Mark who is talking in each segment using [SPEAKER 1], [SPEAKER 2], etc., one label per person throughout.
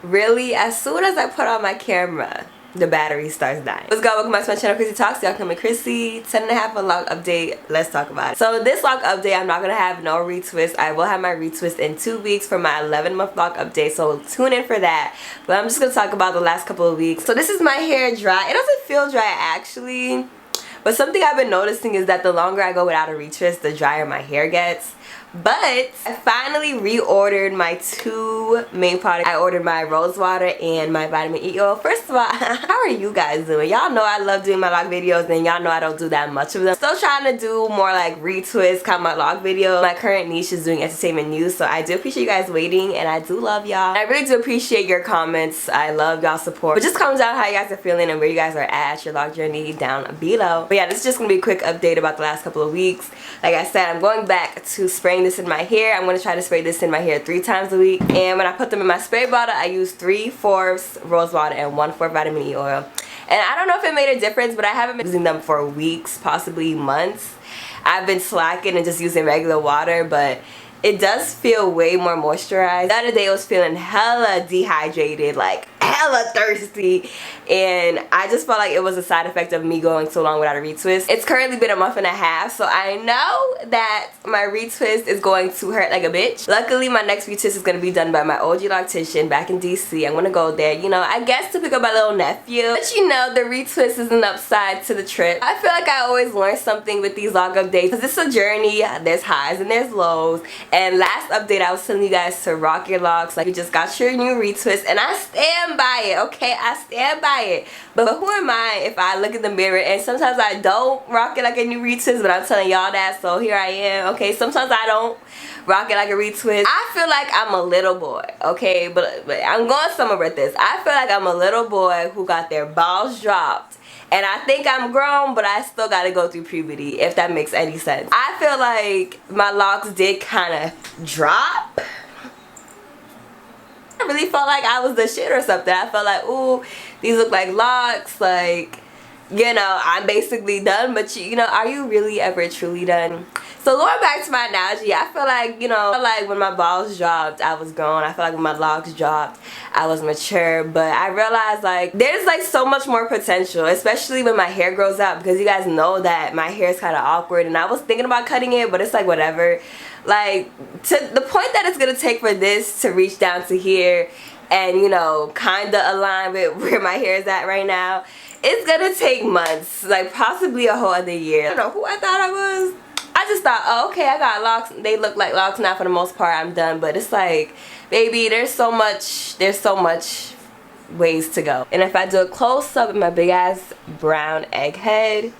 [SPEAKER 1] really, as soon as I put on my camera, the battery starts dying. What's good? Welcome back to my channel, Chrissyy Talks. Y'all come to Chrissyy. 10.5 unlock update. Let's talk about it. So this lock update, I'm not gonna have no retwist. I will have my retwist in 2 weeks for my 11-month lock update. So tune in for that. But I'm just gonna talk about the last couple of weeks. So this is my hair dry. It doesn't feel dry actually. But something I've been noticing is that the longer I go without a retwist, the drier my hair gets. But I finally reordered my 2 main products. I ordered my rose water and my vitamin E oil. First of all, how are you guys doing? Y'all know I love doing my lock videos, and y'all know I don't do that much of them. Still trying to do more like retwist kind of my lock videos. My current niche is doing entertainment news, so I do appreciate you guys waiting, and I do love y'all. I really do appreciate your comments. I love y'all support. But just comment down how you guys are feeling and where you guys are at your lock journey down below. But yeah, this is just gonna be a quick update about the last couple of weeks. Like I said, I'm going back to spraying this in my hair. I'm going to try to spray this in my hair 3 times a week. And when I put them in my spray bottle, I use 3/4 rose water and 1/4 vitamin E oil. And I don't know if it made a difference, but I haven't been using them for weeks, possibly months. I've been slacking and just using regular water, but it does feel way more moisturized. The other day I was feeling hella dehydrated, like hella thirsty, and I just felt like it was a side effect of me going so long without a retwist. It's currently been a month and a half, so I know that my retwist is going to hurt like a bitch. Luckily, my next retwist is going to be done by my OG loctician back in DC. I'm going to go there, you know, I guess to pick up my little nephew. But you know, the retwist is an upside to the trip. I feel like I always learn something with these lock updates, because it's a journey. There's highs and there's lows. And last update, I was telling you guys to rock your locks like you just got your new retwist, and I stand by it, okay? I stand by it. But who am I if I look in the mirror and sometimes I don't rock it like a new retwist, but I'm telling y'all that, so here I am, okay? Sometimes I don't rock it like a retwist. I feel like I'm a little boy, okay? But I'm going somewhere with this. I feel like I'm a little boy who got their balls dropped. And I think I'm grown, but I still gotta go through puberty, if that makes any sense. I feel like my locks did kind of drop. I really felt like I was the shit or something. I felt like, ooh, these look like locks, like, you know, I'm basically done. But you know, are you really ever truly done? So going back to my analogy, I feel like, you know, like when my balls dropped, I was grown. I feel like when my locks dropped, I was mature. But I realized like there's like so much more potential, especially when my hair grows out, because you guys know that my hair is kind of awkward, and I was thinking about cutting it, but it's like whatever. Like to the point that it's gonna take for this to reach down to here and, you know, kind of align with where my hair is at right now, it's gonna take months, like possibly a whole other year. I don't know who I thought I was. I just thought, oh, okay, I got locks. They look like locks now. For the most part, I'm done. But it's like, baby, there's so much ways to go. And if I do a close up of my big ass brown egg head,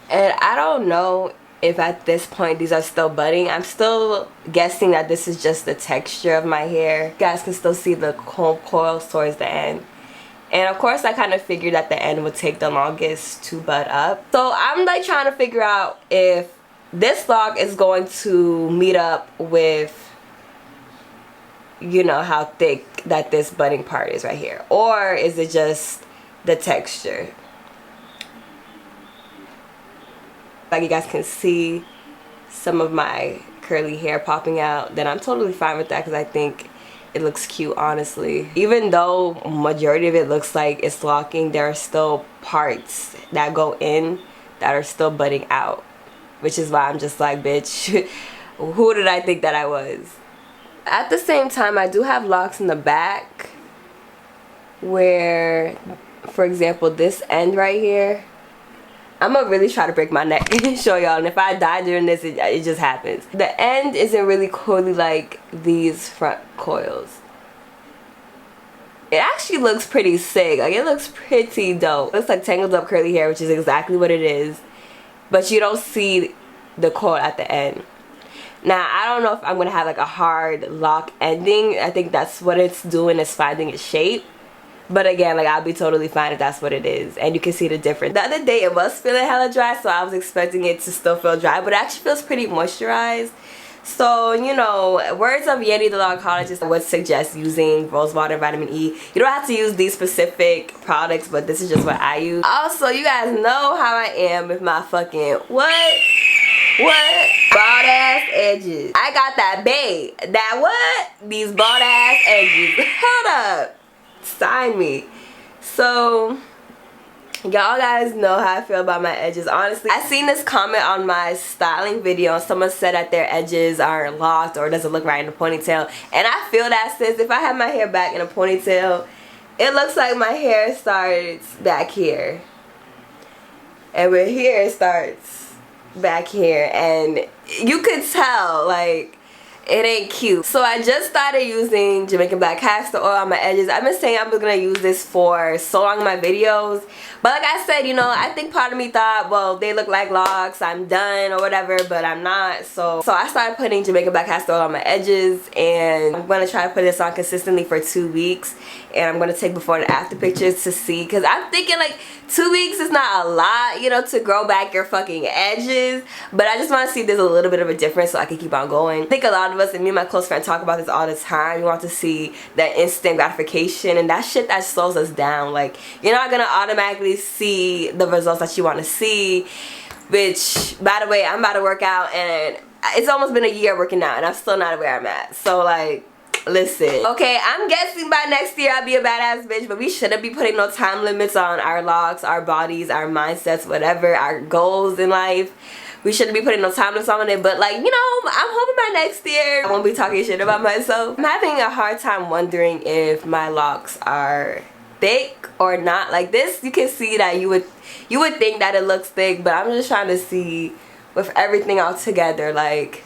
[SPEAKER 1] and I don't know if at this point these are still budding. I'm still guessing that this is just the texture of my hair. You guys can still see the coils towards the end. And of course, I kind of figured that the end would take the longest to bud up. So I'm like trying to figure out if this lock is going to meet up with, you know, how thick that this budding part is right here. Or is it just the texture? Like you guys can see some of my curly hair popping out, then I'm totally fine with that, because I think it looks cute, honestly. Even though majority of it looks like it's locking, there are still parts that go in that are still budding out, which is why I'm just like, bitch, who did I think that I was? At the same time, I do have locks in the back where, for example, this end right here, I'm gonna really try to break my neck and show y'all, and if I die during this, it just happens. The end isn't really coily like these front coils. It actually looks pretty sick. Like, it looks pretty dope. It looks like tangled up curly hair, which is exactly what it is, but you don't see the coil at the end. Now, I don't know if I'm gonna have like a hard lock ending. I think that's what it's doing, is finding its shape. But again, like, I'll be totally fine if that's what it is. And you can see the difference. The other day, it was feeling hella dry, so I was expecting it to still feel dry. But it actually feels pretty moisturized. So, you know, words of Yenny the loccologist, I would suggest using rose water, vitamin E. You don't have to use these specific products, but this is just what I use. Also, you guys know how I am with my fucking what? bald ass edges. I got that babe. That what? These bald ass edges. Hold up. Sign me. So y'all guys know how I feel about my edges. Honestly, I seen this comment on my styling video and someone said that their edges aren't locked or doesn't look right in a ponytail, and I feel that, sis. If I have my hair back in a ponytail, it looks like my hair starts back here and where here starts back here, and you could tell like it ain't cute. So I just started using Jamaican black castor oil on my edges. I've been saying I'm gonna use this for so long in my videos, but like I said, you know, I think part of me thought, well, they look like locks, I'm done or whatever, but I'm not. So I started putting Jamaican black castor oil on my edges, and I'm gonna try to put this on consistently for 2 weeks, and I'm gonna take before and after pictures to see, because I'm thinking like 2 weeks is not a lot, you know, to grow back your fucking edges, but I just want to see if there's a little bit of a difference so I can keep on going. I think a lot of us, and me and my close friend talk about this all the time, we want to see that instant gratification, and that shit that slows us down. Like, you're not gonna automatically see the results that you want to see, which, by the way, I'm about to work out, and it's almost been a year working out, and I'm still not where I'm at. So like, listen, okay, I'm guessing by next year I'll be a badass bitch, but we shouldn't be putting no time limits on our locks, our bodies, our mindsets, whatever, our goals in life. We shouldn't be putting no time limits on it, but like, you know, I'm hoping by next year I won't be talking shit about myself. I'm having a hard time wondering if my locks are thick or not. Like this, you can see that you would think that it looks thick, but I'm just trying to see with everything all together, like,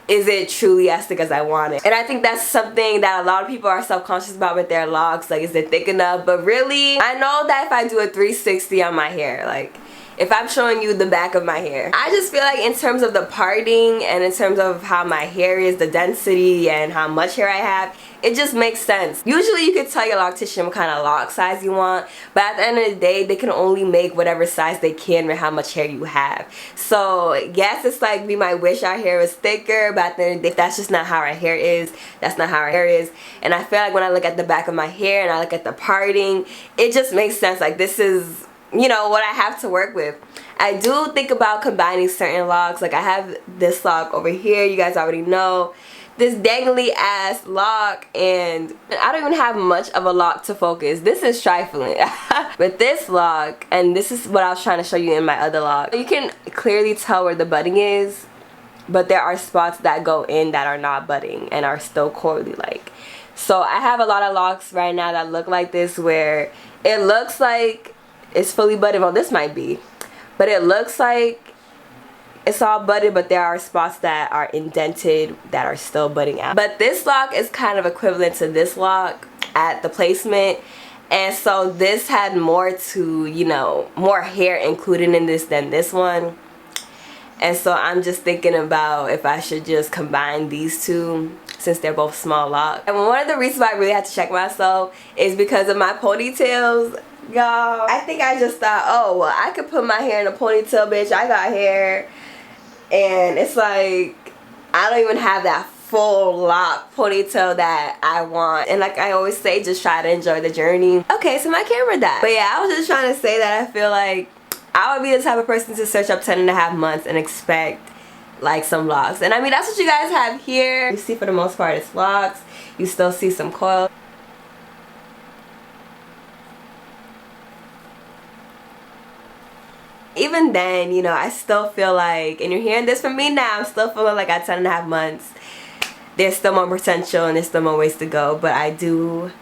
[SPEAKER 1] is it truly as thick as I want it? And I think that's something that a lot of people are self-conscious about with their locks. Like, is it thick enough? But really, I know that if I do a 360 on my hair, like, if I'm showing you the back of my hair, I just feel like in terms of the parting and in terms of how my hair is, the density and how much hair I have, it just makes sense. Usually you could tell your loctician what kind of lock size you want, but at the end of the day, they can only make whatever size they can with how much hair you have. So yes, it's like we might wish our hair was thicker, but at the end of the day, that's just not how our hair is. That's not how our hair is. And I feel like when I look at the back of my hair and I look at the parting, it just makes sense. Like, this is, you know, what I have to work with. I do think about combining certain locks. Like, I have this lock over here, you guys already know, this dangly ass lock, and I don't even have much of a lock to focus. This is trifling. But this lock, and this is what I was trying to show you in my other lock, you can clearly tell where the budding is, but there are spots that go in that are not budding and are still coily like. So I have a lot of locks right now that look like this, where it looks like it's fully budded. Well, this might be, but it looks like it's all budded, but there are spots that are indented that are still budding out. But this lock is kind of equivalent to this lock at the placement, and so this had more to, you know, more hair included in this than this one. And so I'm just thinking about if I should just combine these two, since they're both small locks. And one of the reasons why I really had to check myself is because of my ponytails. Y'all, I think I just thought, oh, well, I could put my hair in a ponytail, bitch. I got hair. And it's like, I don't even have that full lock ponytail that I want. And like I always say, just try to enjoy the journey. Okay, so my camera died. But yeah, I was just trying to say that I feel like I would be the type of person to search up 10.5 months and expect like some locks. And I mean, that's what you guys have here. You see, for the most part, it's locks. You still see some coil. Even then, you know, I still feel like, and you're hearing this from me now, I'm still feeling like at 10.5 months, there's still more potential and there's still more ways to go. But I do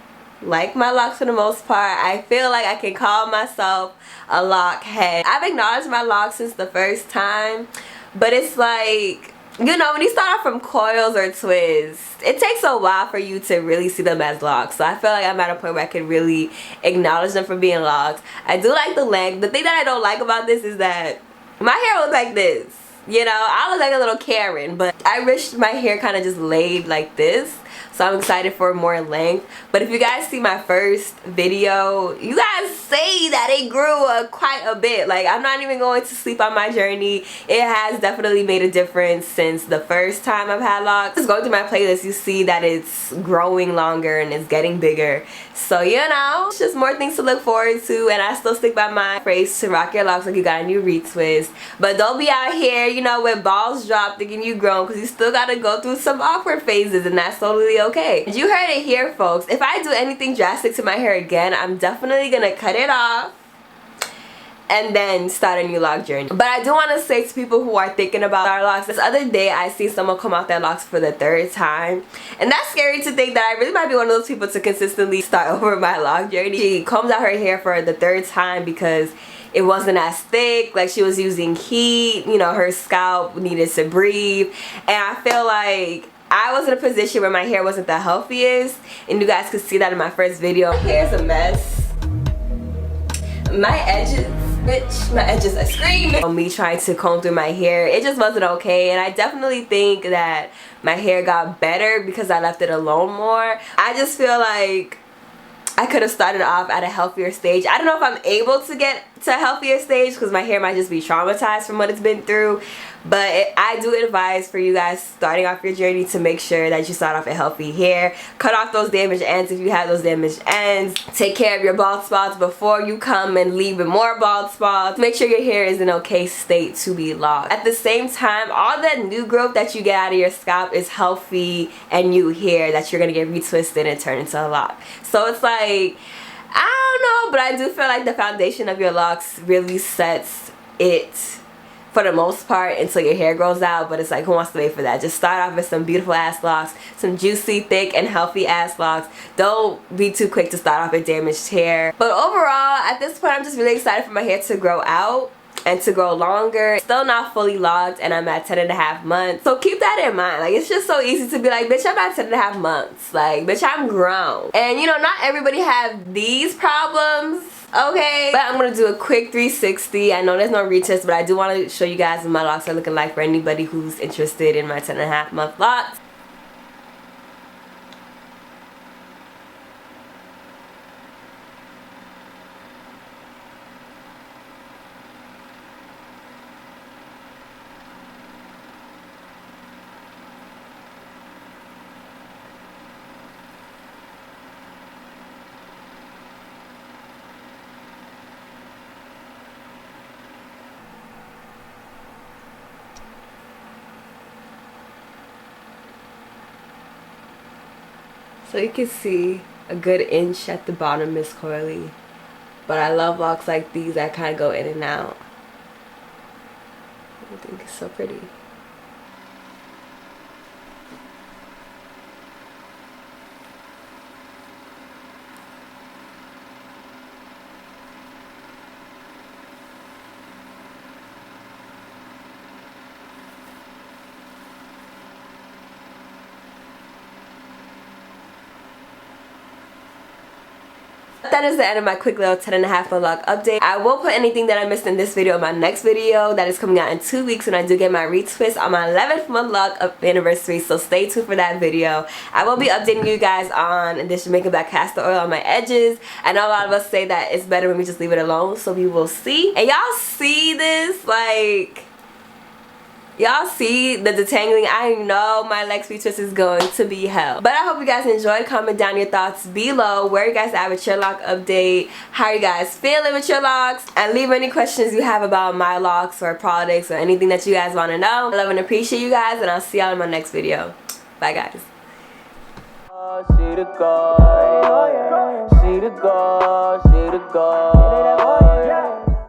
[SPEAKER 1] like my locks for the most part. I feel like I can call myself a lock head. I've acknowledged my locks since the first time, but it's like, you know, when you start off from coils or twists, it takes a while for you to really see them as locks. So I feel like I'm at a point where I can really acknowledge them for being locks. I do like the length. The thing that I don't like about this is that my hair looks like this. You know, I look like a little Karen, but I wish my hair kind of just laid like this. So so I'm excited for more length. But if you guys see my first video, you guys say that it grew quite a bit. Like, I'm not even going to sleep on my journey. It has definitely made a difference since the first time I've had locks. Just going through my playlist, you see that it's growing longer and it's getting bigger. So, you know, it's just more things to look forward to, and I still stick by my phrase to rock your locks like you got a new retwist. But don't be out here, you know, with balls dropped thinking you grown, because you still gotta go through some awkward phases, and that's totally okay. You heard it here, folks. If I do anything drastic to my hair again, I'm definitely gonna cut it off and then start a new lock journey. But I do want to say to people who are thinking about our locks, this other day I see someone come out their locks for the 3rd time, and that's scary to think that I really might be one of those people to consistently start over my lock journey. She combs out her hair for the 3rd time because it wasn't as thick, like she was using heat, you know, her scalp needed to breathe, and I feel like I was in a position where my hair wasn't the healthiest, and you guys could see that in my first video. My hair's a mess. My edges, bitch, my edges are screaming. Me trying to comb through my hair, it just wasn't okay, and I definitely think that my hair got better because I left it alone more. I just feel like I could have started off at a healthier stage. I don't know if I'm able to get to a healthier stage because my hair might just be traumatized from what it's been through, but I do advise for you guys starting off your journey to make sure that you start off with healthy hair. Cut off those damaged ends if you have those damaged ends. Take care of your bald spots before you come and leave with more bald spots. Make sure your hair is in okay state to be locked. At the same time, all that new growth that you get out of your scalp is healthy and new hair that you're gonna get retwisted and turn into a lock. So it's like, I don't know, but I do feel like the foundation of your locks really sets it for the most part until your hair grows out. But it's like, who wants to wait for that? Just start off with some beautiful ass locks, some juicy, thick, and healthy ass locks. Don't be too quick to start off with damaged hair. But overall, at this point, I'm just really excited for my hair to grow out and to grow longer. Still not fully locked, and I'm at 10.5 months. So keep that in mind. Like, it's just so easy to be like, bitch, I'm at 10.5 months. Like, bitch, I'm grown. And you know, not everybody have these problems, okay? But I'm gonna do a quick 360. I know there's no retest, but I do want to show you guys what my locks are looking like for anybody who's interested in my 10.5 month locks. So you can see a good inch at the bottom is coily, but I love locks like these that kind of go in and out. I think it's so pretty. That is the end of my quick little 10.5 month lock update. I will put anything that I missed in this video in my next video that is coming out in 2 weeks when I do get my retwist on my 11th month lock anniversary, so stay tuned for that video. I will be updating you guys on this Jamaican black castor oil on my edges. I know a lot of us say that it's better when we just leave it alone, so we will see. And y'all see this, like, y'all see the detangling. I know my LOCS retwist is going to be hell. But I hope you guys enjoyed. Comment down your thoughts below. Where you guys at with your lock update. How are you guys feeling with your locks? And leave any questions you have about my locks or products or anything that you guys want to know. I love and appreciate you guys, and I'll see y'all in my next video. Bye guys. She the God, she the God, she the God.